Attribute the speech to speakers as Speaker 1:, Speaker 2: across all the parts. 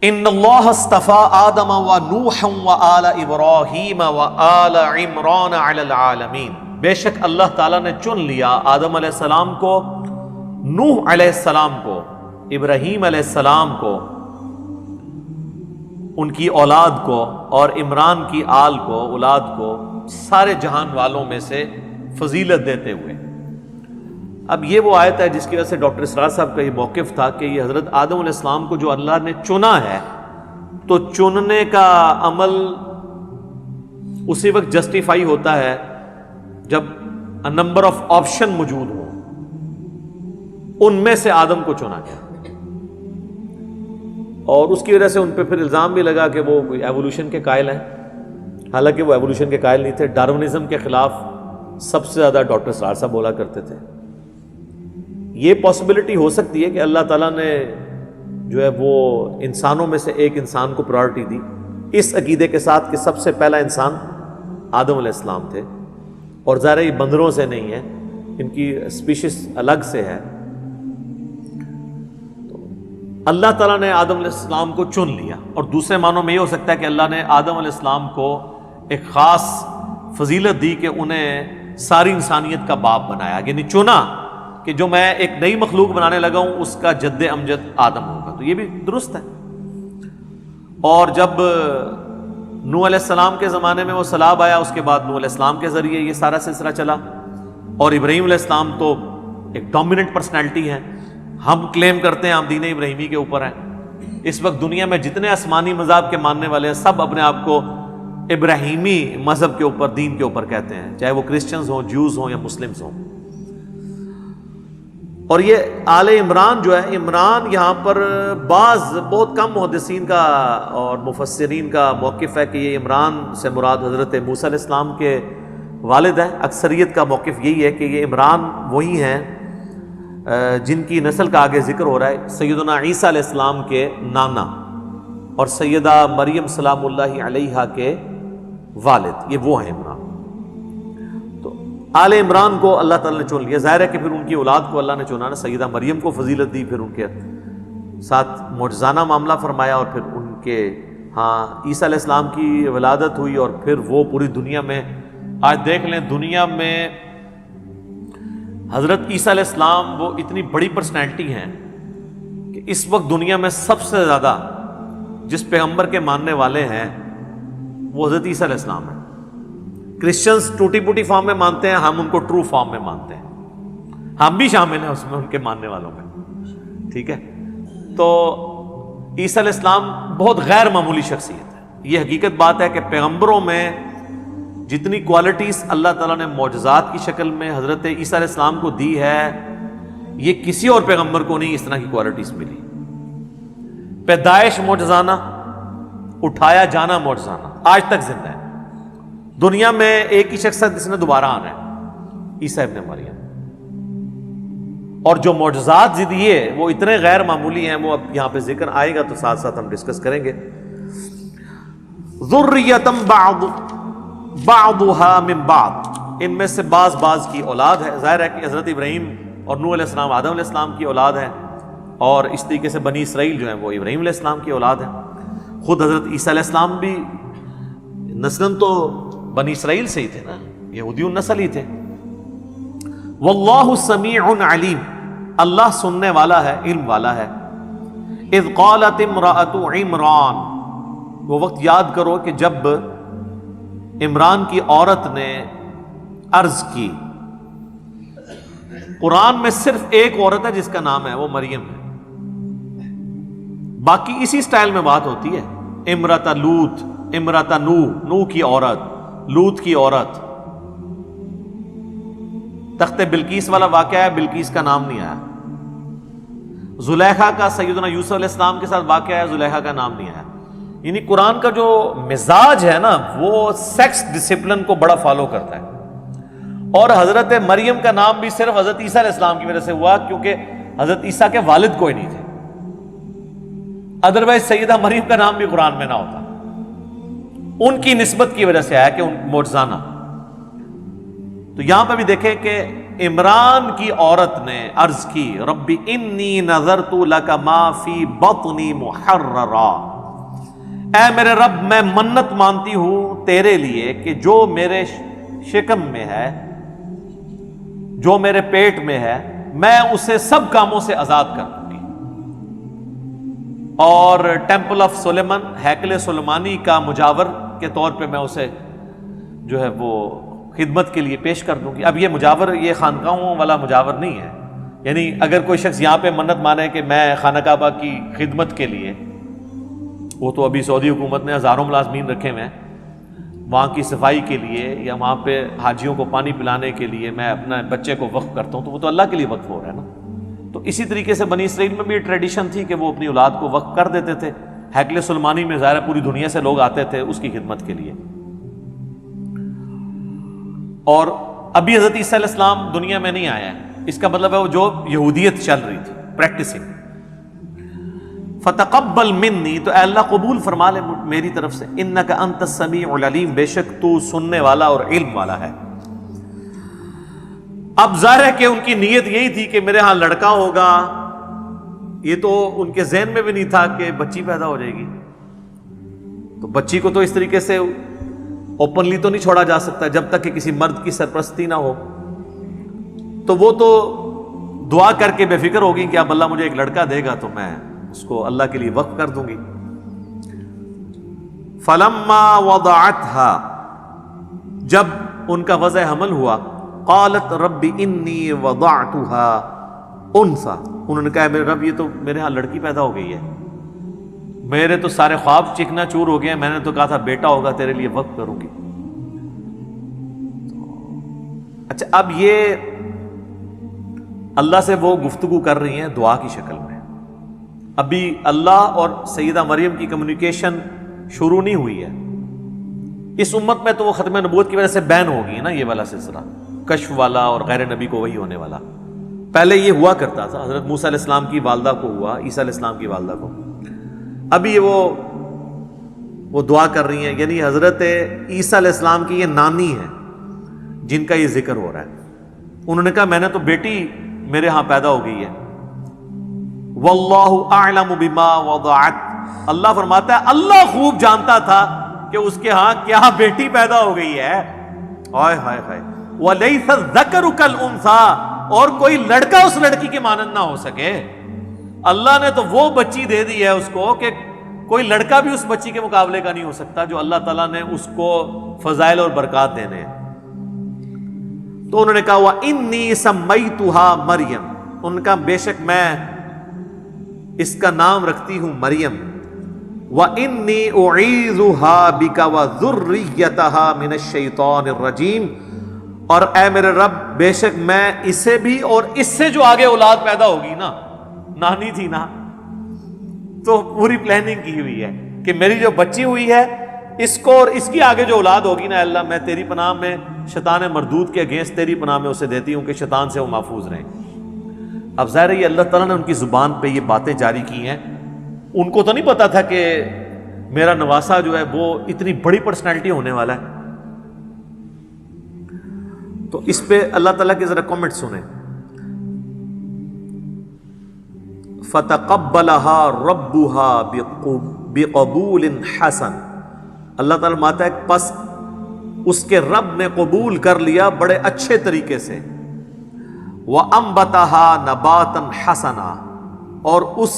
Speaker 1: ان اللہ اصطفى آدم ونوحا وآل ابراہیم وآل عمران علی العالمین، بے شک اللہ تعالیٰ نے چن لیا آدم علیہ السلام کو، نوح علیہ السلام کو، ابراہیم علیہ السلام کو، ان کی اولاد کو، اور عمران کی آل کو، اولاد کو، سارے جہان والوں میں سے فضیلت دیتے ہوئے۔ اب یہ وہ آیت ہے جس کی وجہ سے ڈاکٹر اسرار صاحب کا یہ موقف تھا کہ یہ حضرت آدم علیہ السلام کو جو اللہ نے چنا ہے، تو چننے کا عمل اسی وقت جسٹیفائی ہوتا ہے جب نمبر آف آپشن موجود ہوں، ان میں سے آدم کو چنا گیا، اور اس کی وجہ سے ان پہ پھر الزام بھی لگا کہ وہ ایوولوشن کے قائل ہیں، حالانکہ وہ ایوولوشن کے قائل نہیں تھے۔ ڈارونزم کے خلاف سب سے زیادہ ڈاکٹر اسرار صاحب بولا کرتے تھے۔ یہ پاسبلٹی ہو سکتی ہے کہ اللہ تعالیٰ نے جو ہے وہ انسانوں میں سے ایک انسان کو پرائرٹی دی، اس عقیدے کے ساتھ کہ سب سے پہلا انسان آدم علیہ السلام تھے، اور ظاہر یہ بندروں سے نہیں ہے، ان کی اسپیشیز الگ سے ہے۔ تو اللہ تعالیٰ نے آدم علیہ السلام کو چن لیا، اور دوسرے معنوں میں یہ ہو سکتا ہے کہ اللہ نے آدم علیہ السلام کو ایک خاص فضیلت دی کہ انہیں ساری انسانیت کا باپ بنایا، یعنی چنا کہ جو میں ایک نئی مخلوق بنانے لگا ہوں اس کا جد امجد آدم ہوگا۔ تو یہ بھی درست ہے۔ اور جب نوح علیہ السلام کے زمانے میں وہ سیلاب آیا، اس کے بعد نوح علیہ السلام کے ذریعے یہ سارا سلسلہ چلا، اور ابراہیم علیہ السلام تو ایک ڈومیننٹ پرسنالٹی ہے، ہم کلیم کرتے ہیں ہم دین ابراہیمی کے اوپر ہیں۔ اس وقت دنیا میں جتنے آسمانی مذہب کے ماننے والے ہیں سب اپنے آپ کو ابراہیمی مذہب کے اوپر، دین کے اوپر کہتے ہیں، چاہے وہ کرسچنز ہوں، جوز ہوں یا مسلمز ہوں۔ اور یہ آل عمران جو ہے، عمران یہاں پر بعض بہت کم محدثین کا اور مفسرین کا موقف ہے کہ یہ عمران سے مراد حضرت موسیٰ علیہ السلام کے والد ہیں۔ اکثریت کا موقف یہی ہے کہ یہ عمران وہی ہیں جن کی نسل کا آگے ذکر ہو رہا ہے، سیدنا عیسیٰ علیہ السلام کے نانا اور سیدہ مریم سلام اللہ علیہا کے والد، یہ وہ ہیں عمران۔ آل عمران کو اللہ تعالیٰ نے چن لیا، ظاہر ہے کہ پھر ان کی اولاد کو اللہ نے چنا نا، سیدہ مریم کو فضیلت دی، پھر ان کے ساتھ معجزانہ معاملہ فرمایا، اور پھر ان کے عیسیٰ علیہ السلام کی ولادت ہوئی، اور پھر وہ پوری دنیا میں، آج دیکھ لیں دنیا میں حضرت عیسیٰ علیہ السلام وہ اتنی بڑی پرسنالٹی ہیں کہ اس وقت دنیا میں سب سے زیادہ جس پیغمبر کے ماننے والے ہیں وہ حضرت عیسیٰ علیہ السلام ہیں۔ کرسچنز ٹوٹی پوٹی فارم میں مانتے ہیں، ہم ان کو ٹرو فارم میں مانتے ہیں، ہم بھی شامل ہیں اس میں ان کے ماننے والوں میں، ٹھیک ہے۔ تو عیسیٰ علیہ السلام بہت غیر معمولی شخصیت ہے۔ یہ حقیقت بات ہے کہ پیغمبروں میں جتنی کوالٹیز اللہ تعالیٰ نے معجزات کی شکل میں حضرت عیسیٰ علیہ السلام کو دی ہے، یہ کسی اور پیغمبر کو نہیں اس طرح کی کوالٹیز ملی۔ پیدائش معجزانہ، اٹھایا جانا معجزانہ، آج تک زندہ ہے۔ دنیا میں ایک ہی شخص ہے جس نے دوبارہ آنا ہے، عیسیٰ ابن مریم، اور جو معجزات دیے وہ اتنے غیر معمولی ہیں، وہ اب یہاں پہ ذکر آئے گا تو ساتھ ساتھ ہم ڈسکس کریں گے۔ ذریۃ بعضها من بعض، ان میں سے بعض کی اولاد ہے۔ ظاہر ہے کہ حضرت ابراہیم اور نوح علیہ السلام آدم علیہ السلام کی اولاد ہے، اور اس طریقے سے بنی اسرائیل جو ہیں وہ ابراہیم علیہ السلام کی اولاد ہے۔ خود حضرت عیسیٰ علیہ السلام بھی نسلاً تو بنی اسرائیل سے ہی تھے نا، یہودی النسل ہی تھے۔ واللہ سمیع علیم، اللہ سننے والا ہے، علم والا ہے۔ اذ قالت امرأۃ عمران، وہ وقت یاد کرو کہ جب عمران کی عورت نے عرض کی۔ قرآن میں صرف ایک عورت ہے جس کا نام ہے، وہ مریم ہے، باقی اسی سٹائل میں بات ہوتی ہے۔ امرأۃ لوط، امرأۃ نوح کی عورت، لوط کی عورت۔ تخت بلقیس والا واقعہ ہے، بلقیس کا نام نہیں آیا۔ زلیخا کا سیدنا یوسف علیہ السلام کے ساتھ واقعہ ہے، زلیخا کا نام نہیں آیا۔ یعنی قرآن کا جو مزاج ہے نا وہ سیکس ڈسپلن کو بڑا فالو کرتا ہے، اور حضرت مریم کا نام بھی صرف حضرت عیسیٰ علیہ السلام کی وجہ سے ہوا کیونکہ حضرت عیسیٰ کے والد کوئی نہیں تھے، ادروائز سیدہ مریم کا نام بھی قرآن میں نہ ہوتا، ان کی نسبت کی وجہ سے آیا کہ ان معجزانہ۔ تو یہاں پہ بھی دیکھیں کہ عمران کی عورت نے عرض کی رب انی نذرت لک ما فی بطنی محررا، اے میرے رب میں منت مانتی ہوں تیرے لیے کہ جو میرے شکم میں ہے، جو میرے پیٹ میں ہے، میں اسے سب کاموں سے آزاد کر دوں گی۔ اور ٹیمپل آف سلیمان، ہیکل سلیمانی کا مجاور کے طور پہ میں اسے جو ہے وہ خدمت کے لیے پیش کر دوں گی۔ اب یہ مجاور یہ خانقاہوں والا مجاور نہیں ہے، یعنی اگر کوئی شخص یہاں پہ منت مانے کہ میں خانہ کعبہ کی خدمت کے لیے، وہ تو ابھی سعودی حکومت نے ہزاروں ملازمین رکھے ہوئے ہیں، وہاں کی صفائی کے لیے یا وہاں پہ حاجیوں کو پانی پلانے کے لیے میں اپنے بچے کو وقف کرتا ہوں، تو وہ تو اللہ کے لیے وقف ہو رہا ہے نا۔ تو اسی طریقے سے بنی اسرائیل میں بھی ٹریڈیشن تھی کہ وہ اپنی اولاد کو وقف کر دیتے تھے۔ ہیکل سلیمانی میں ظاہر پوری دنیا سے لوگ آتے تھے اس کی خدمت کے لیے۔ اور ابھی حضرت عیسیٰ علیہ السلام دنیا میں نہیں آیا ہے، اس کا مطلب ہے وہ جو یہودیت چل رہی تھی پریکٹسنگ۔ فتقبل منی، تو اے اللہ قبول فرما لے میری طرف سے، انک انت السمیع العلیم، بے شک تو سننے والا اور علم والا ہے۔ اب ظاہر ہے کہ ان کی نیت یہی تھی کہ میرے ہاں لڑکا ہوگا، یہ تو ان کے ذہن میں بھی نہیں تھا کہ بچی پیدا ہو جائے گی۔ تو بچی کو تو اس طریقے سے اوپنلی تو نہیں چھوڑا جا سکتا جب تک کہ کسی مرد کی سرپرستی نہ ہو، تو وہ تو دعا کر کے بے فکر ہوگی کہ اب اللہ مجھے ایک لڑکا دے گا تو میں اس کو اللہ کے لیے وقف کر دوں گی۔ فلما وضعتها، جب ان کا وضع حمل ہوا، قالت رب انی وضعتها انثى، انہوں نے کہا میرے رب یہ تو میرے ہاں لڑکی پیدا ہو گئی ہے، میرے تو سارے خواب چکنا چور ہو گئے ہیں، میں نے تو کہا تھا بیٹا ہوگا تیرے لیے وقف کروں گی۔ اچھا اب یہ اللہ سے وہ گفتگو کر رہی ہیں دعا کی شکل میں، ابھی اللہ اور سیدہ مریم کی کمیونیکیشن شروع نہیں ہوئی ہے۔ اس امت میں تو وہ ختم نبوت کی وجہ سے بین ہو گئی نا یہ والا سلسلہ، کشف والا اور غیر نبی کو وہی ہونے والا۔ پہلے یہ ہوا کرتا تھا، حضرت موسیٰ علیہ السلام کی والدہ کو ہوا، عیسیٰ علیہ السلام کی والدہ کو۔ ابھی یہ وہ دعا کر رہی ہیں، یعنی حضرت عیسیٰ علیہ السلام کی یہ نانی ہے جن کا یہ ذکر ہو رہا ہے۔ انہوں نے کہا میں نے تو بیٹی میرے ہاں پیدا ہو گئی ہے۔ واللہ اعلم بما وضعت، اللہ فرماتا ہے اللہ خوب جانتا تھا کہ اس کے ہاں کیا بیٹی پیدا ہو گئی ہے۔ ہائے ہائے ہائے، ولیس الذکر کالانثی، اور کوئی لڑکا اس لڑکی کے مانند نہ ہو سکے۔ اللہ نے تو وہ بچی دے دی ہے اس کو کہ کوئی لڑکا بھی اس بچی کے مقابلے کا نہیں ہو سکتا جو اللہ تعالیٰ نے اس کو فضائل اور برکات دینے ہیں۔ تو انہوں نے کہا وَإِنِّي سَمَّيْتُهَا مریم، ان کا بے شک میں اس کا نام رکھتی ہوں مریم۔ وَإِنِّي أُعِيذُهَا بِكَ وَذُرِّيَّتَهَا مِنَ الشَّيْطَانِ الرَّجِيمِ، اور اے میرے رب بے شک میں اسے بھی اور اس سے جو آگے اولاد پیدا ہوگی نا، نانی تھی نا، تو پوری پلاننگ کی ہوئی ہے کہ میری جو بچی ہوئی ہے اس کو اور اس کی آگے جو اولاد ہوگی نا، اللہ میں تیری پناہ میں شیطان مردود کے اگینسٹ تیری پناہ میں اسے دیتی ہوں کہ شیطان سے وہ محفوظ رہیں۔ اب ظاہر ہے یہ اللہ تعالیٰ نے ان کی زبان پہ یہ باتیں جاری کی ہیں، ان کو تو نہیں پتا تھا کہ میرا نواسا جو ہے وہ اتنی بڑی پرسنالٹی ہونے والا ہے۔ تو اس پہ اللہ تعالیٰ کے ذرا کامنٹ سنیں۔ فَتَقَبَّلَهَا رَبُّهَا بِقَبُولٍ حَسَنٍ، اللہ تعالیٰ ماتا ہے پس اس کے رب نے قبول کر لیا بڑے اچھے طریقے سے۔ وَأَنبَتَهَا نَبَاتًا حَسَنًا، اور اس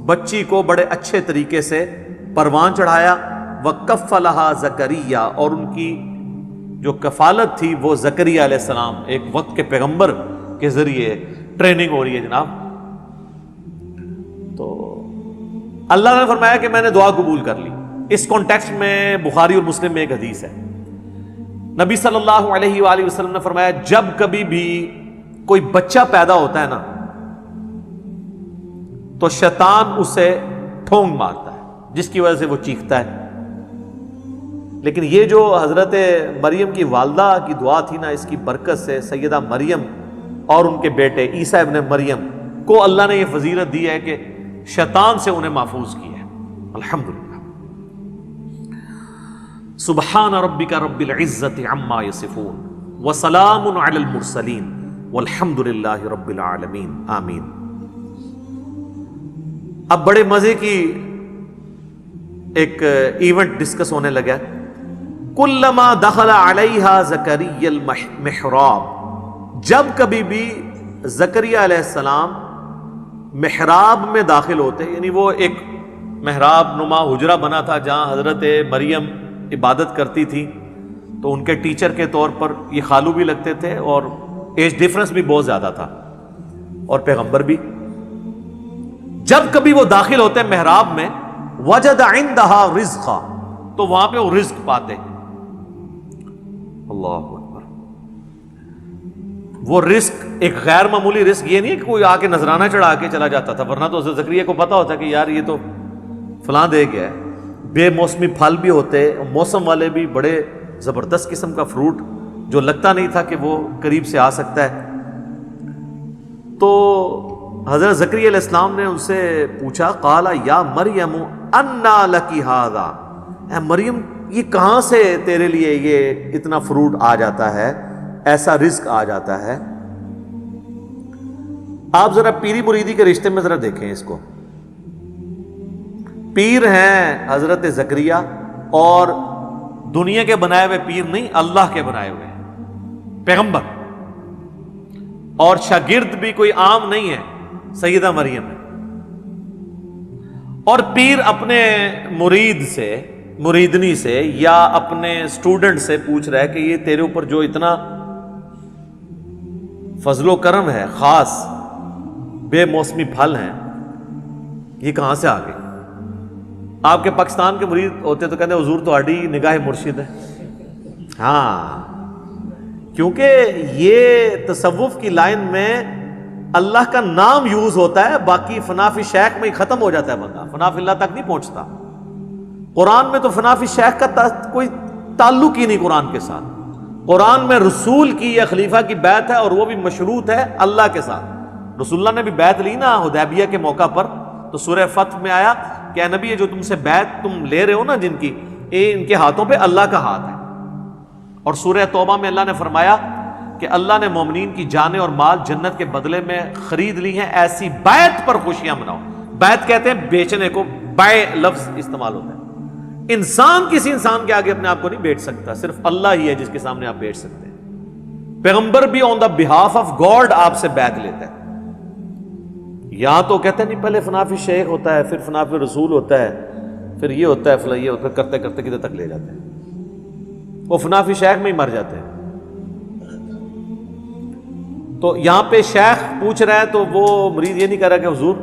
Speaker 1: بچی کو بڑے اچھے طریقے سے پروان چڑھایا۔ وَكَفَّلَهَا زَكَرِيَّا، اور ان کی جو کفالت تھی وہ زکریا علیہ السلام، ایک وقت کے پیغمبر کے ذریعے ٹریننگ ہو رہی ہے جناب۔ تو اللہ نے فرمایا کہ میں نے دعا قبول کر لی۔ اس کانٹیکسٹ میں بخاری اور مسلم میں ایک حدیث ہے، نبی صلی اللہ علیہ وآلہ وسلم نے فرمایا جب کبھی بھی کوئی بچہ پیدا ہوتا ہے نا تو شیطان اسے ٹھونگ مارتا ہے جس کی وجہ سے وہ چیختا ہے، لیکن یہ جو حضرت مریم کی والدہ کی دعا تھی نا، اس کی برکت سے سیدہ مریم اور ان کے بیٹے عیسیٰ ابن مریم کو اللہ نے یہ فضیلت دی ہے کہ شیطان سے انہیں محفوظ کیا ہے۔ الحمدللہ۔ سبحان ربک رب العزت عما یصفون وسلام علی المرسلین والحمد للہ رب العالمین آمین۔ اب بڑے مزے کی ایک ایونٹ ڈسکس ہونے لگا، کلما دخل علیہا زکریا المحراب، جب کبھی بھی زکریا علیہ السلام محراب میں داخل ہوتے، یعنی وہ ایک محراب نما حجرہ بنا تھا جہاں حضرت مریم عبادت کرتی تھی، تو ان کے ٹیچر کے طور پر یہ خالو بھی لگتے تھے اور ایج ڈیفرنس بھی بہت زیادہ تھا اور پیغمبر بھی۔ جب کبھی وہ داخل ہوتے محراب میں، وجد عندہا رزقا، تو وہاں پہ وہ رزق پاتے۔ اللہ اکبر، وہ رزق ایک غیر معمولی رزق، یہ نہیں کہ کوئی آ کے نذرانہ چڑھا کے چلا جاتا تھا، ورنہ تو زکریا کو پتا ہوتا کہ یار یہ تو فلاں دے گیا ہے۔ بے موسمی پھل بھی ہوتے، موسم والے بھی، بڑے زبردست قسم کا فروٹ جو لگتا نہیں تھا کہ وہ قریب سے آ سکتا ہے۔ تو حضرت زکریا علیہ السلام نے ان سے پوچھا، قال یا مریم انا لکی ھذا، اے مریم یہ کہاں سے تیرے لیے یہ اتنا فروٹ آ جاتا ہے، ایسا رزق آ جاتا ہے۔ آپ ذرا پیری مریدی کے رشتے میں ذرا دیکھیں اس کو، پیر ہیں حضرت زکریا، اور دنیا کے بنائے ہوئے پیر نہیں، اللہ کے بنائے ہوئے ہیں، پیغمبر، اور شاگرد بھی کوئی عام نہیں ہے، سیدہ مریم ہے۔ اور پیر اپنے مرید سے، مریدنی سے، یا اپنے سٹوڈنٹ سے پوچھ رہا ہے کہ یہ تیرے اوپر جو اتنا فضل و کرم ہے، خاص بے موسمی پھل ہیں، یہ کہاں سے آ گئے؟ آپ کے پاکستان کے مرید ہوتے تو کہتے ہیں حضور تہاڈی نگاہ مرشد ہے۔ ہاں، کیونکہ یہ تصوف کی لائن میں اللہ کا نام یوز ہوتا ہے، باقی فنا فی شیخ میں ہی ختم ہو جاتا ہے بندہ، فنا فی اللہ تک نہیں پہنچتا۔ قرآن میں تو فنا فی شیخ کا کوئی تعلق ہی نہیں قرآن کے ساتھ۔ قرآن میں رسول کی یا خلیفہ کی بیعت ہے، اور وہ بھی مشروط ہے اللہ کے ساتھ۔ رسول اللہ نے بھی بیعت لی نا حدیبیہ کے موقع پر، تو سورہ فتح میں آیا کہ اے نبی یہ جو تم سے بیعت تم لے رہے ہو نا جن کی، ان کے ہاتھوں پہ اللہ کا ہاتھ ہے۔ اور سورہ توبہ میں اللہ نے فرمایا کہ اللہ نے مومنین کی جانیں اور مال جنت کے بدلے میں خرید لی ہیں، ایسی بیعت پر خوشیاں مناؤ۔ بیعت کہتے ہیں بیچنے کو، بائے لفظ استعمال ہوتا ہے۔ انسان کسی انسان کے آگے اپنے آپ کو نہیں بیچ سکتا، صرف اللہ ہی ہے جس کے سامنے آپ بیچ سکتے ہیں۔ پیغمبر بھی آن دا بہاف آف گاڈ آپ سے بیعت لیتا ہے۔ یہاں تو کہتے ہیں نہیں، پہلے فنا فی شیخ ہوتا ہے، پھر فنا فی رسول ہوتا ہے، پھر یہ ہوتا ہے، فلاں یہ ہوتا ہے، کرتے کرتے کدھر تک لے جاتے ہیں، وہ فنا فی شیخ میں ہی مر جاتے ہیں۔ تو یہاں پہ شیخ پوچھ رہا ہے تو وہ مرید یہ نہیں کہہ رہا کہ حضور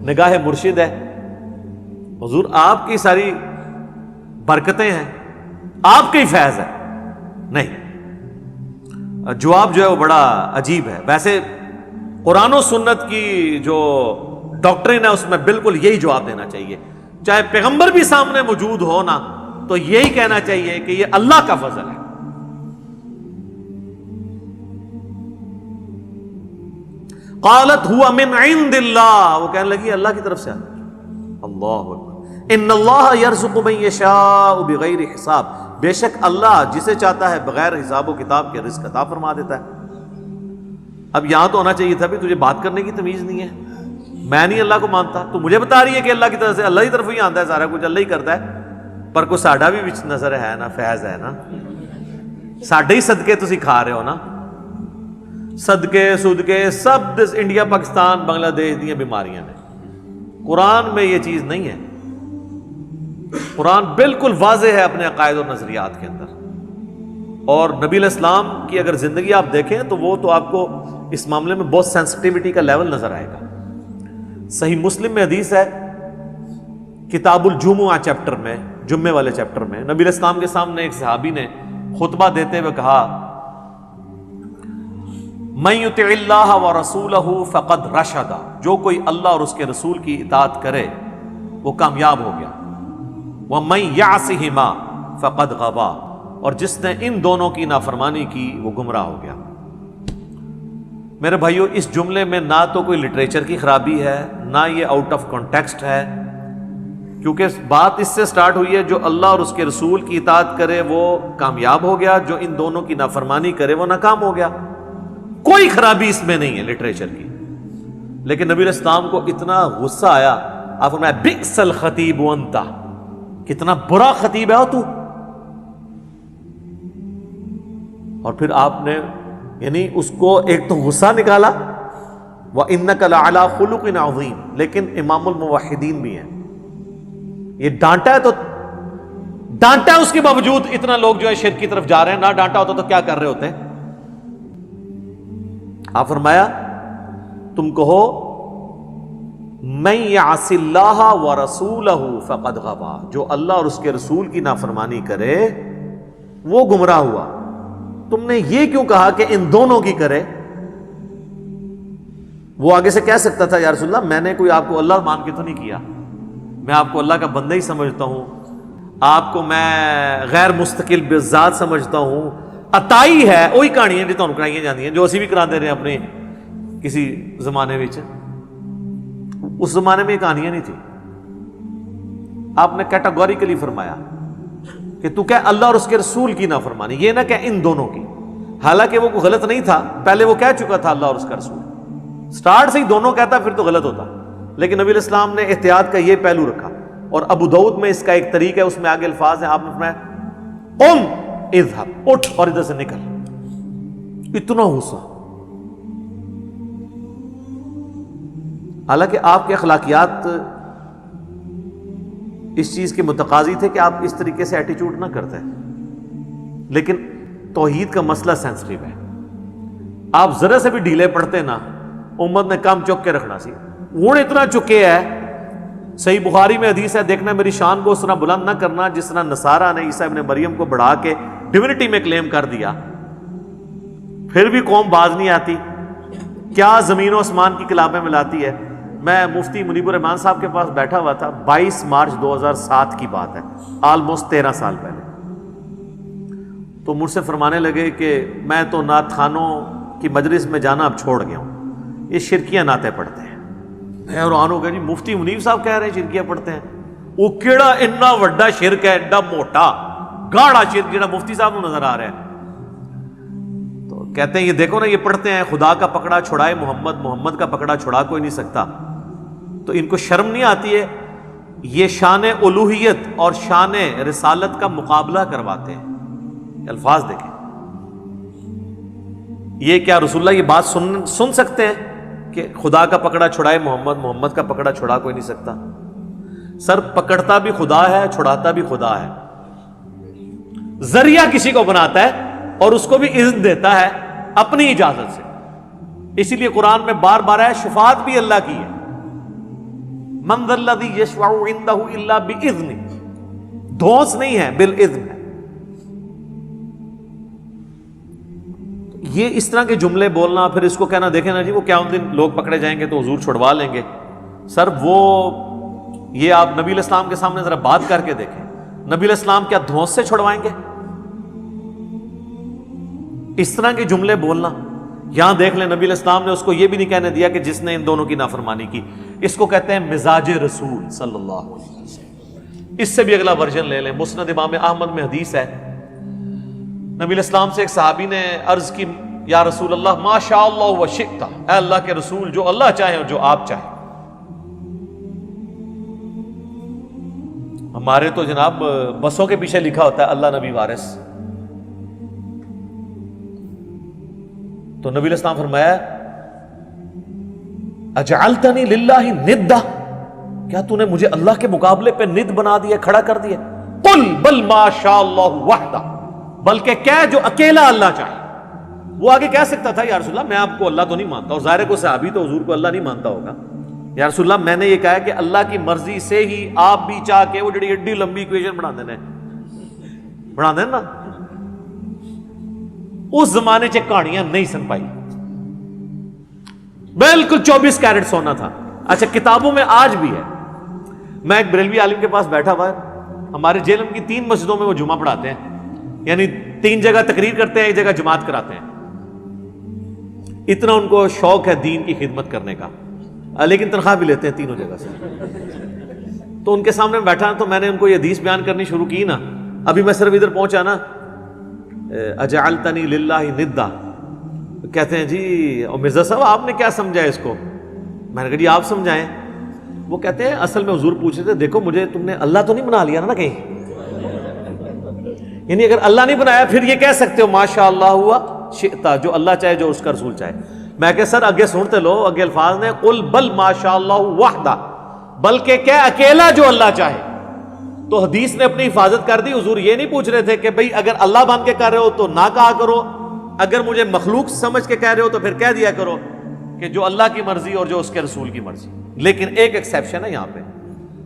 Speaker 1: نگاہ مرشد ہے، حضور آپ کی ساری برکتیں ہیں، آپ کا ہی فیض ہے، نہیں۔ جواب جو ہے وہ بڑا عجیب ہے۔ ویسے قرآن و سنت کی جو ڈاکٹرین ہے اس میں بالکل یہی جواب دینا چاہیے، چاہے پیغمبر بھی سامنے موجود ہو نا، تو یہی کہنا چاہیے کہ یہ اللہ کا فضل ہے۔ قالت هو من عند اللہ، وہ کہنے لگی اللہ کی طرف سے۔ اللہ اکبر، ان اللہ یرزق من یشاء بغیر حساب، بے شک اللہ جسے چاہتا ہے بغیر حساب و کتاب کے رزق عطا فرما دیتا ہے۔ اب یہاں تو ہونا چاہیے تھا بھی تجھے بات کرنے کی تمیز نہیں ہے، میں نہیں اللہ کو مانتا، تو مجھے بتا رہی ہے کہ اللہ کی طرف سے، اللہ کی طرف ہی آتا ہے سارا کچھ، اللہ ہی کرتا ہے، پر کوئی ساڈا بھی وچ نظر ہے نا، فیض ہے نا، ساڈے ہی صدقے تسی کھا رہے ہو نا، صدقے صدقے سب انڈیا پاکستان بنگلہ دیش دیا بیماریاں نے۔ قرآن میں یہ چیز نہیں ہے، قرآن بالکل واضح ہے اپنے عقائد اور نظریات کے اندر۔ اور نبی علیہ السلام کی اگر زندگی آپ دیکھیں تو وہ تو آپ کو اس معاملے میں بہت سینسٹیوٹی کا لیول نظر آئے گا۔ صحیح مسلم میں حدیث ہے، کتاب الجمعہ چیپٹر میں، جمعے والے چیپٹر میں، نبی علیہ السلام کے سامنے ایک صحابی نے خطبہ دیتے ہوئے کہا، من یطع اللہ ورسولہ فقد رشد، جو کوئی اللہ اور اس کے رسول کی اطاعت کرے وہ کامیاب ہو گیا، ومن یعصہما فقد غوا، اور جس نے ان دونوں کی نافرمانی کی وہ گمراہ ہو گیا۔ میرے بھائیو، اس جملے میں نہ تو کوئی لٹریچر کی خرابی ہے، نہ یہ آؤٹ آف کانٹیکسٹ ہے، کیونکہ بات اس سے سٹارٹ ہوئی ہے جو اللہ اور اس کے رسول کی اطاعت کرے وہ کامیاب ہو گیا، جو ان دونوں کی نافرمانی کرے وہ ناکام ہو گیا۔ کوئی خرابی اس میں نہیں ہے لٹریچر کی. لیکن نبی علیہ السلام کو اتنا غصہ آیا, آپ فرمایا بئس الخطیب انت, کتنا برا خطیب ہے تو. اور پھر آپ نے یعنی اس کو ایک تو غصہ نکالا, وَإِنَّكَ لَعَلَىٰ خُلُقٍ عَظِيمٍ, لیکن امام الموحدین بھی ہیں. یہ ڈانٹا ہے تو ڈانٹا, اس کے باوجود اتنا لوگ جو ہے شرک کی طرف جا رہے ہیں. نہ ڈانٹا ہوتا تو کیا کر رہے ہوتے ہیں؟ آپ فرمایا تم کہو مَن يَعْصِ اللَّهَ وَرَسُولَهُ فَقَدْ غَوَىٰ, جو اللہ اور اس کے رسول کی نافرمانی کرے وہ گمراہ ہوا. تم نے یہ کیوں کہا کہ ان دونوں کی کرے؟ وہ آگے سے کہہ سکتا تھا یا رسول اللہ میں نے کوئی آپ کو اللہ مان کے تو نہیں کیا, میں آپ کو اللہ کا بندہ ہی سمجھتا ہوں, آپ کو میں غیر مستقل بذات سمجھتا ہوں. عطائی ہے وہی کہانیاں جو تمہیں کرائی جاتی ہیں, جو اسی بھی کراتے رہے اپنے کسی زمانے میں. اس زمانے میں یہ کہانیاں نہیں تھی. آپ نے کیٹاگوریکلی فرمایا کہ تو کہہ اللہ اور اس کے رسول کی نافرمانی, یہ نہ کہ ان دونوں کی. حالانکہ وہ کوئی غلط نہیں تھا, پہلے وہ کہہ چکا تھا اللہ اور اس کا رسول, سٹارٹ سے ہی دونوں کہتا پھر تو غلط ہوتا. لیکن نبی علیہ السلام نے احتیاط کا یہ پہلو رکھا. اور ابو داؤد میں اس کا ایک طریقہ ہے, اس میں آگے الفاظ ہیں, آپ نے فرمایا قم اذهب, اٹھ اور ادھر سے نکل. اتنا غصہ. حالانکہ آپ کے اخلاقیات اس چیز کے متقاضی تھے کہ آپ اس طریقے سے ایٹیچیوڈ نہ کرتے, لیکن توحید کا مسئلہ سینسٹیو ہے. آپ ذرا سے بھی ڈھیلے پڑتے نا, امت نے کام چک کے رکھنا سی. ہوں اتنا چکے ہے, صحیح بخاری میں حدیث ہے, دیکھنا میری شان کو اس طرح بلند نہ کرنا جس طرح نصارہ نے عیسیٰ ابن مریم کو بڑھا کے ڈیونٹی میں کلیم کر دیا. پھر بھی قوم باز نہیں آتی, کیا زمین و آسمان کی کلابیں ملاتی ہے. میں مفتی منیب الرحمان صاحب کے پاس بیٹھا ہوا تھا, 22 مارچ 2007 کی بات ہے, آلموسٹ 13 سال پہلے. تو مجھ سے فرمانے لگے کہ میں تو نعت خانوں کی مجلس میں جانا اب چھوڑ گیا ہوں, یہ شرکیاں نعتیں پڑھتے ہیں. میں حیران ہو گیا, جی مفتی منیب صاحب کہہ رہے ہیں شرکیاں پڑھتے ہیں, وہ کیڑا اتنا وڈا شرک ہے, ایڈا موٹا گاڑا شرک جڑا مفتی صاحب کو نظر آ رہا ہے. تو کہتے ہیں یہ دیکھو نا, یہ پڑھتے ہیں خدا کا پکڑا چھڑائے محمد, محمد کا پکڑا چھڑا کوئی نہیں سکتا. تو ان کو شرم نہیں آتی ہے, یہ شان الوہیت اور شان رسالت کا مقابلہ کرواتے ہیں. الفاظ دیکھیں, یہ کیا رسول اللہ یہ بات سن سکتے ہیں کہ خدا کا پکڑا چھڑائے محمد, محمد کا پکڑا چھڑا کوئی نہیں سکتا؟ سر پکڑتا بھی خدا ہے, چھڑاتا بھی خدا ہے. ذریعہ کسی کو بناتا ہے اور اس کو بھی اذن دیتا ہے اپنی اجازت سے. اسی لیے قرآن میں بار بار ہے شفاعت بھی اللہ کی ہے. من ذا الذی یشفع عندہ الا باذنہ, دھونس نہیں ہے, بالاذن ہے. یہ اس طرح کے جملے بولنا, پھر اس کو کہنا دیکھیں نا جی وہ قیامت دن لوگ پکڑے جائیں گے تو حضور چھڑوا لیں گے. سر وہ یہ آپ نبی علیہ السلام کے سامنے ذرا بات کر کے دیکھیں, نبی علیہ السلام کیا دھونس سے چھڑوائیں گے؟ اس طرح کے جملے بولنا. یہاں دیکھ لیں نبی علیہ السلام نے اس کو یہ بھی نہیں کہنے دیا کہ جس نے ان دونوں کی نافرمانی کی. اس کو کہتے ہیں مزاج رسول صلی اللہ علیہ وسلم. اس سے بھی اگلا ورژن لے لیں, مسند امام احمد میں حدیث ہے, نبی علیہ السلام سے ایک صحابی نے عرض کی یا رسول اللہ ما شاء اللہ و شئت, اے اللہ کے رسول جو اللہ چاہے اور جو آپ چاہیں. ہمارے تو جناب بسوں کے پیچھے لکھا ہوتا ہے اللہ نبی وارث. تو نبی علیہ السلام فرمایا اجعلتنی للہ ندا, کیا تو نے مجھے اللہ کے مقابلے پہ ند بنا دیا, کھڑا کر دیا؟ قل بل ما شاء اللہ وحدہ, بلکہ کہہ جو اکیلا اللہ چاہے. وہ آگے کہہ سکتا تھا یا رسول اللہ میں آپ کو اللہ تو نہیں مانتا, اور ظاہر کو صحابی تو حضور کو اللہ نہیں مانتا ہوگا. یا رسول اللہ میں نے یہ کہا کہ اللہ کی مرضی سے ہی آپ بھی چاہ کے وہ جڑی ایڈی لمبی ایکویشن بنا دینا نا. اس زمانے سے کہانیاں نہیں سن پائی, بالکل 24 کیرٹ سونا تھا. اچھا کتابوں میں آج بھی ہے. میں ایک بریلوی عالم کے پاس بیٹھا ہوا ہے, ہمارے جیلم کی 3 مسجدوں میں وہ جمعہ پڑھاتے ہیں, یعنی 3 جگہ تقریر کرتے ہیں, 1 جگہ جماعت کراتے ہیں. اتنا ان کو شوق ہے دین کی خدمت کرنے کا, لیکن تنخواہ بھی لیتے ہیں تینوں جگہ سے. تو ان کے سامنے بیٹھا تو میں نے ان کو یہ حدیث بیان کرنی شروع کی نا, ابھی میں صرف ادھر پہنچا نا اجعلتنی للہ ندا, کہتے ہیں جی اور مرزا صاحب آپ نے کیا سمجھا اس کو؟ میں نے کہا جی آپ سمجھائیں۔ وہ کہتے ہیں اصل میں حضور پوچھ رہے تھے دیکھو مجھے تم نے اللہ تو نہیں بنا لیا نا کہیں، یعنی اگر اللہ نہیں بنایا پھر یہ کہہ سکتے ہو ماشاء اللہ ہوا شئتا، جو اللہ چاہے جو اس کا رسول چاہے۔ میں کہ سر اگے سنتے لو، اگے الفاظ نے قل بل ماشاء اللہ وحدہ، بلکہ کیا اکیلا جو اللہ چاہے۔ تو حدیث نے اپنی حفاظت کر دی، حضور یہ نہیں پوچھ رہے تھے کہ بھئی اگر اللہ بن کے کر رہے ہو تو نہ کہا کرو، اگر مجھے مخلوق سمجھ کے کہہ رہے ہو تو پھر کہہ دیا کرو کہ جو اللہ کی مرضی اور جو اس کے رسول کی مرضی۔ لیکن ایک ایکسیپشن ہے یہاں پہ،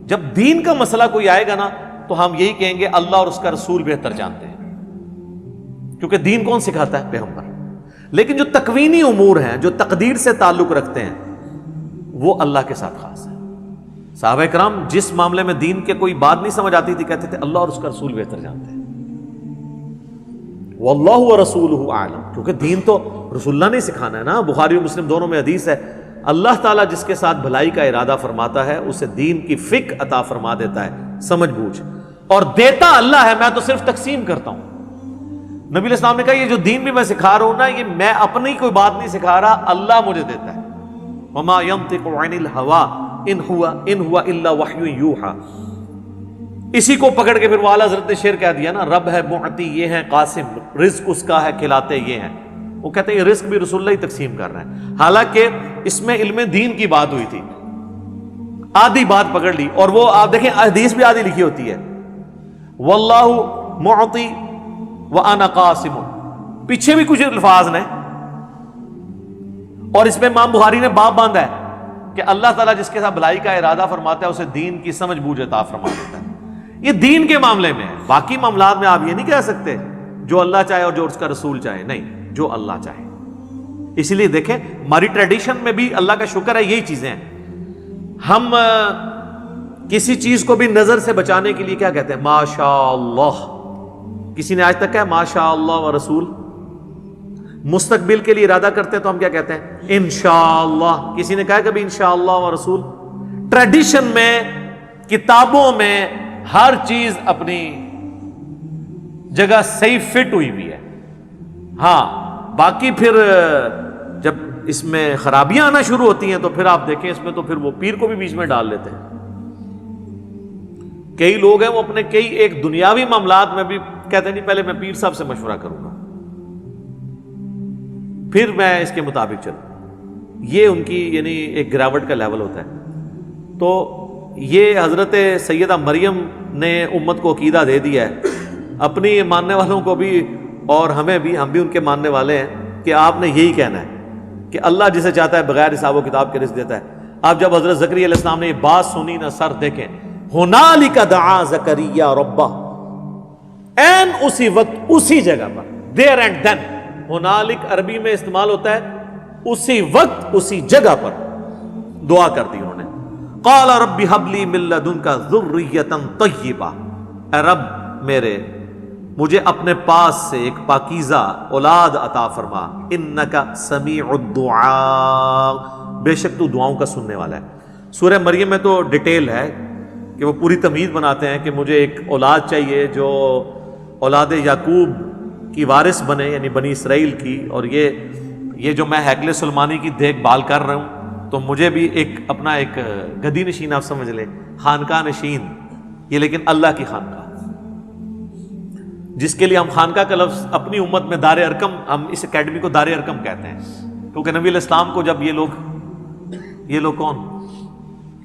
Speaker 1: جب دین کا مسئلہ کوئی آئے گا نا تو ہم یہی کہیں گے اللہ اور اس کا رسول بہتر جانتے ہیں، کیونکہ دین کون سکھاتا ہے؟ پیغمبر۔ لیکن جو تکوینی امور ہیں، جو تقدیر سے تعلق رکھتے ہیں، وہ اللہ کے ساتھ خاص ہے۔ صحابہ کرام جس معاملے میں دین کے کوئی بات نہیں سمجھ آتی تھی کہتے تھے اللہ اور اس کا رسول بہتر جانتے ہیں، واللہ ورسولہ اعلم، کیونکہ دین تو رسول اللہ نے سکھانا ہے نا۔ بخاری و مسلم دونوں میں حدیث ہے، اللہ تعالیٰ جس کے ساتھ بھلائی کا ارادہ فرماتا ہے اسے دین کی فقہ عطا فرما دیتا ہے، سمجھ بوجھ، اور دیتا اللہ ہے، میں تو صرف تقسیم کرتا ہوں۔ نبی علیہ السلام نے کہا یہ جو دین بھی میں سکھا رہا ہوں نا، یہ میں اپنی کوئی بات نہیں سکھا رہا، اللہ مجھے دیتا ہے۔ وما ينطق عن الهوى ان هو الا وحی یوحى۔ اسی کو پکڑ کے پھر والا حضرت نے شعر کہہ دیا نا، رب ہے معطی یہ ہے قاسم، رزق اس کا ہے کھلاتے یہ ہیں۔ وہ کہتے ہیں یہ رزق بھی رسول اللہ ہی تقسیم کر رہے ہیں، حالانکہ اس میں علم دین کی بات ہوئی تھی، آدھی بات پکڑ لی۔ اور وہ آپ دیکھیں حدیث بھی آدھی لکھی ہوتی ہے، واللہ معطی وانا قاسم، پیچھے بھی کچھ الفاظ نے، اور اس میں امام بخاری نے باب باندھا ہے کہ اللہ تعالیٰ جس کے ساتھ بھلائی کا ارادہ فرماتا ہے اسے دین کی سمجھ بوجھ عطا فرما دیتا ہے۔ یہ دین کے معاملے میں ہے، باقی معاملات میں آپ یہ نہیں کہہ سکتے جو اللہ چاہے اور جو اس کا رسول چاہے، نہیں، جو اللہ چاہے۔ اسی لیے دیکھیں ہماری ٹریڈیشن میں بھی اللہ کا شکر ہے یہی چیزیں ہیں، ہم کسی چیز کو بھی نظر سے بچانے کے لیے کیا کہتے ہیں؟ ماشاء اللہ۔ کسی نے آج تک کہا ماشاء اللہ و رسول؟ مستقبل کے لیے ارادہ کرتے ہیں تو ہم کیا کہتے ہیں؟ انشاءاللہ۔ کسی نے کہا کبھی انشاءاللہ و رسول؟ ٹریڈیشن میں، کتابوں میں ہر چیز اپنی جگہ صحیح فٹ ہوئی بھی ہے۔ ہاں باقی پھر جب اس میں خرابیاں آنا شروع ہوتی ہیں تو پھر آپ دیکھیں اس میں تو پھر وہ پیر کو بھی بیچ میں ڈال لیتے ہیں۔ کئی لوگ ہیں وہ اپنے کئی ایک دنیاوی معاملات میں بھی کہتے ہیں نہیں پہلے میں پیر صاحب سے مشورہ کروں گا پھر میں اس کے مطابق چلوں۔ یہ ان کی یعنی ایک گراوٹ کا لیول ہوتا ہے۔ تو یہ حضرت سیدہ مریم نے امت کو عقیدہ دے دیا ہے، اپنی ماننے والوں کو بھی اور ہمیں بھی، ہم بھی ان کے ماننے والے ہیں کہ آپ نے یہی کہنا ہے کہ اللہ جسے چاہتا ہے بغیر حساب و کتاب کے رزق دیتا ہے۔ آپ جب حضرت زکریا علیہ السلام نے یہ بات سنی نا، سر دیکھیں، ہنالک دعا زکریا ربہ، این اسی وقت اسی جگہ پر، دیر اینڈ دین۔ ہنالک عربی میں استعمال ہوتا ہے اسی وقت اسی جگہ پر دعا کر دی انہوں نے۔ قال رب ہب لی من لدنک ذریۃ طیبہ، اے رب میرے مجھے اپنے پاس سے ایک پاکیزہ اولاد عطا فرما، انک سمیع الدعاء، بے شک تو دعاؤں کا سننے والا ہے۔ سورہ مریم میں تو ڈیٹیل ہے کہ وہ پوری تمہید بناتے ہیں کہ مجھے ایک اولاد چاہیے جو اولاد یعقوب کی وارث بنے، یعنی بنی اسرائیل کی، اور یہ جو میں ہیکل سلمانی کی دیکھ بھال کر رہا ہوں تو مجھے بھی ایک اپنا ایک گدی نشین آپ سمجھ لیں، خانقاہ نشین، یہ لیکن اللہ کی خانقاہ، جس کے لیے ہم خانقاہ کا لفظ اپنی امت میں دار ارقم، ہم اس اکیڈمی کو دار ارقم کہتے ہیں، کیونکہ نبی علیہ السلام کو جب یہ لوگ کون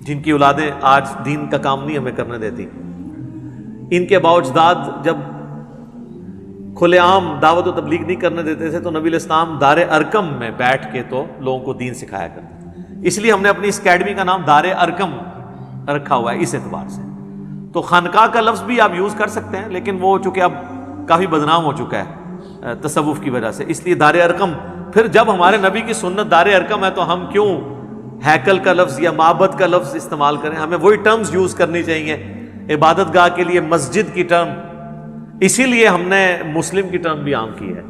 Speaker 1: جن کی اولادیں آج دین کا کام نہیں ہمیں کرنے دیتی، ان کے باوجداد جب کھلے عام دعوت و تبلیغ نہیں کرنے دیتے تھے تو نبی علیہ السلام دار ارقم میں بیٹھ کے تو لوگوں کو دین سکھایا کرتے، اس لیے ہم نے اپنی اس اکیڈمی کا نام دار ارقم رکھا ہوا ہے اس اعتبار سے۔ تو خانقاہ کا لفظ بھی آپ یوز کر سکتے ہیں، لیکن وہ چونکہ اب کافی بدنام ہو چکا ہے تصوف کی وجہ سے، اس لیے دار ارقم۔ پھر جب ہمارے نبی کی سنت دار ارقم ہے تو ہم کیوں ہیکل کا لفظ یا معبد کا لفظ استعمال کریں؟ ہمیں وہی ٹرمز یوز کرنی چاہیے، عبادت گاہ کے لیے مسجد کی ٹرم، اسی لیے ہم نے مسلم کی ٹرم بھی عام کی ہے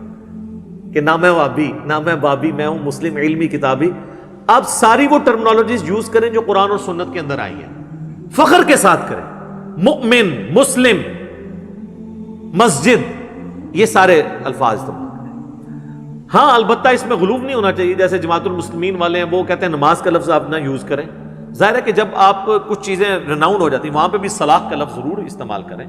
Speaker 1: کہ نہ میں وابی نہ میں بابی، میں ہوں مسلم علمی کتابی۔ آپ ساری وہ ٹرمنالوجیز یوز کریں جو قرآن اور سنت کے اندر آئی ہیں، فخر کے ساتھ کریں، مؤمن، مسلم، مسجد، یہ سارے الفاظ استعمال کریں۔ ہاں البتہ اس میں غلو نہیں ہونا چاہیے، جیسے جماعت المسلمین والے ہیں وہ کہتے ہیں نماز کا لفظ آپ نہ یوز کریں. ظاہر ہے کہ جب آپ کچھ چیزیں ریناؤنڈ ہو جاتی ہیں وہاں پہ بھی صلاح کا لفظ ضرور استعمال کریں.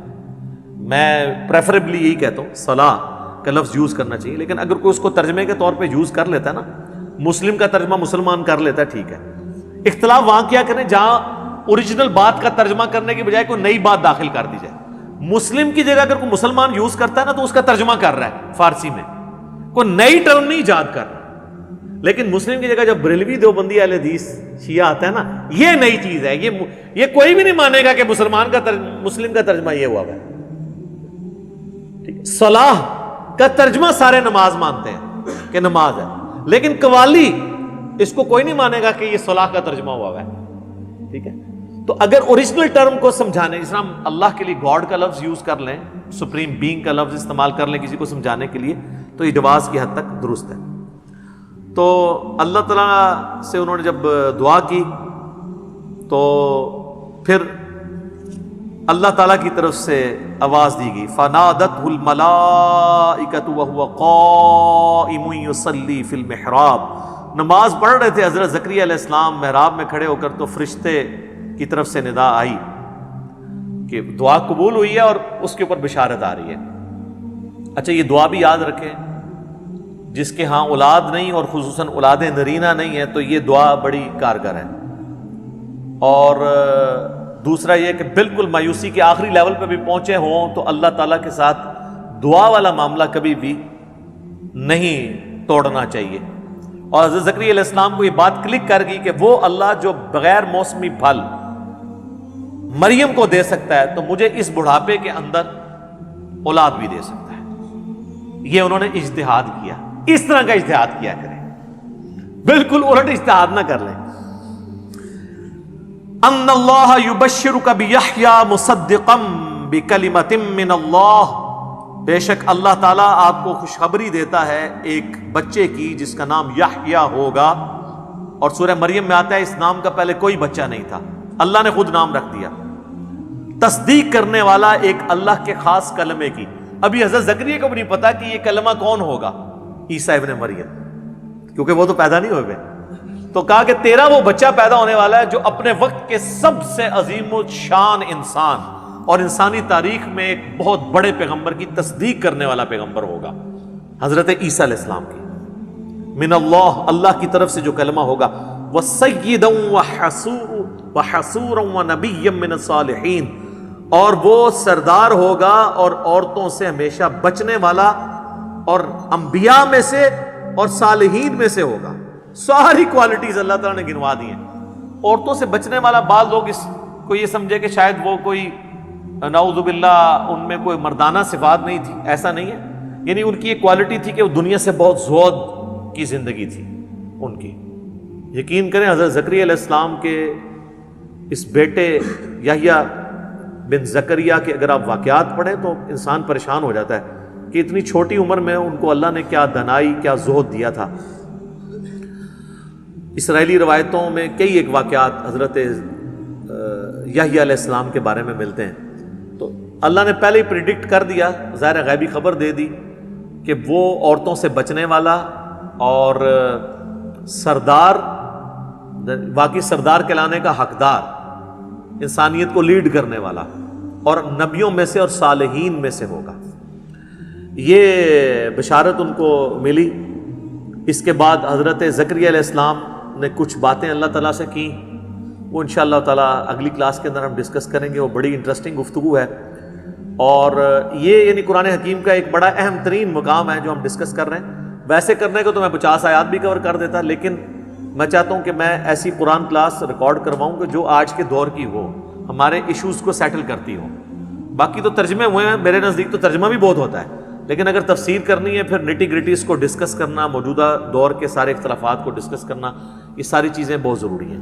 Speaker 1: میں پریفریبلی یہی کہتا ہوں صلاح کا لفظ یوز کرنا چاہیے، لیکن اگر کوئی اس کو ترجمے کے طور پہ یوز کر لیتا ہے نا، مسلم کا ترجمہ مسلمان کر لیتا ہے، ٹھیک ہے. اختلاف وہاں کیا کریں جہاں اوریجنل بات کا ترجمہ کرنے کی بجائے کوئی نئی بات داخل کر دی جائے. مسلم کی جگہ اگر کوئی مسلمان یوز کرتا ہے نا تو اس کا ترجمہ کر رہا ہے فارسی میں، کوئی نئی ٹرم نہیں ایجاد کر رہا. لیکن مسلم کی جگہ جب بریلوی دیوبندی اہل حدیث شیعہ آتا ہے نا، یہ نئی چیز ہے. یہ کوئی بھی نہیں مانے گا کہ مسلمان کا مسلم کا ترجمہ یہ ہوا ہے. صلاح کا ترجمہ سارے نماز مانتے ہیں کہ نماز ہے، لیکن قوالی اس کو کوئی نہیں مانے گا کہ یہ صلاح کا ترجمہ ہوا ہے. ٹھیک ہے، تو اگر اوریجنل ٹرم کو سمجھانے، جس طرح اللہ کے لیے گاڈ کا لفظ یوز کر لیں، سپریم بینگ کا لفظ استعمال کر لیں کسی کو سمجھانے کے لیے، تو یہ جواز کی حد تک درست ہے. تو اللہ تعالیٰ سے انہوں نے جب دعا کی تو پھر اللہ تعالیٰ کی طرف سے آواز دی گئی، فَنَادَتْهُ الْمَلَائِكَةُ وَهُوَ قَائِمٌ يُصَلِّي فِي الْمِحْرَابِ. نماز پڑھ رہے تھے حضرت زکریا علیہ السلام محراب میں کھڑے ہو کر، تو فرشتے کی طرف سے ندا آئی کہ دعا قبول ہوئی ہے اور اس کے اوپر بشارت آ رہی ہے. اچھا یہ دعا بھی یاد رکھیں، جس کے ہاں اولاد نہیں اور خصوصاً اولاد نرینہ نہیں ہے تو یہ دعا بڑی کارگر ہے. اور دوسرا یہ کہ بالکل مایوسی کے آخری لیول پہ بھی پہنچے ہوں تو اللہ تعالیٰ کے ساتھ دعا والا معاملہ کبھی بھی نہیں توڑنا چاہیے. اور حضرت زکریا علیہ السلام کو یہ بات کلک کر گئی کہ وہ اللہ جو بغیر موسمی پھل مریم کو دے سکتا ہے تو مجھے اس بڑھاپے کے اندر اولاد بھی دے سکتا ہے. یہ انہوں نے اجتہاد کیا. اس طرح کا اجتہاد کیا کریں، بالکل الٹ اجتہاد نہ کر لیں. ان اللہ یبشرک بیحییٰ مصدقا بکلمۃ من اللہ، بے شک اللہ تعالیٰ آپ کو خوشخبری دیتا ہے ایک بچے کی جس کا نام یحییٰ ہوگا. اور سورہ مریم میں آتا ہے اس نام کا پہلے کوئی بچہ نہیں تھا، اللہ نے خود نام رکھ دیا، تصدیق کرنے والا ایک اللہ کے خاص کلمے کی. ابھی حضرت زکریا کو بھی نہیں پتا کہ یہ کلمہ کون ہوگا، عیسیٰ ابن مریم، کیونکہ وہ تو پیدا نہیں ہوئے. تو کہا کہ تیرا وہ بچہ پیدا ہونے والا ہے جو اپنے وقت کے سب سے عظیم الشان انسان اور انسانی تاریخ میں ایک بہت بڑے پیغمبر کی تصدیق کرنے والا پیغمبر ہوگا، حضرت عیسیٰ علیہ السلام کی. من اللہ، اللہ کی طرف سے جو کلمہ ہوگا، وَسَيِّدًا وَحَصُورًا وَنَبِيًّا مِّنَ الصَّالِحِينَ، اور وہ سردار ہوگا اور عورتوں سے ہمیشہ بچنے والا اور انبیاء میں سے اور صالحین میں سے ہوگا. ساری کوالٹیز اللہ تعالیٰ نے گنوا دی ہیں. عورتوں سے بچنے والا، بعض لوگ اس کو یہ سمجھے کہ شاید وہ کوئی نعوذ باللہ ان میں کوئی مردانہ صفات نہیں تھی، ایسا نہیں ہے. یعنی ان کی ایک کوالٹی تھی کہ وہ دنیا سے بہت زہد کی زندگی تھی ان کی. یقین کریں حضرت زکریا علیہ السلام کے اس بیٹے یحییٰ بن زکریا کے اگر آپ واقعات پڑھیں تو انسان پریشان ہو جاتا ہے کہ اتنی چھوٹی عمر میں ان کو اللہ نے کیا دنائی، کیا زہد دیا تھا. اسرائیلی روایتوں میں کئی ایک واقعات حضرت یحییٰ علیہ السلام کے بارے میں ملتے ہیں. تو اللہ نے پہلے ہی پریڈکٹ کر دیا، ظاہر غیبی خبر دے دی کہ وہ عورتوں سے بچنے والا اور سردار، واقعی سردار کہلانے کا حقدار، انسانیت کو لیڈ کرنے والا اور نبیوں میں سے اور صالحین میں سے ہوگا. یہ بشارت ان کو ملی. اس کے بعد حضرت زکریا علیہ السلام نے کچھ باتیں اللہ تعالیٰ سے کی، وہ انشاءاللہ تعالیٰ اگلی کلاس کے اندر ہم ڈسکس کریں گے. وہ بڑی انٹرسٹنگ گفتگو ہے اور یہ یعنی قرآن حکیم کا ایک بڑا اہم ترین مقام ہے جو ہم ڈسکس کر رہے ہیں. ویسے کرنے کو تو میں 50 آیات بھی کور کر دیتا، لیکن میں چاہتا ہوں کہ میں ایسی قرآن کلاس ریکارڈ کرواؤں کہ جو آج کے دور کی ہو، ہمارے ایشوز کو سیٹل کرتی ہو. باقی تو ترجمے ہوئے ہیں، میرے نزدیک تو ترجمہ بھی بہت ہوتا ہے، لیکن اگر تفسیر کرنی ہے پھر نٹی گریٹیز کو ڈسکس کرنا، موجودہ دور کے سارے اختلافات کو ڈسکس کرنا، یہ ساری چیزیں بہت ضروری ہیں.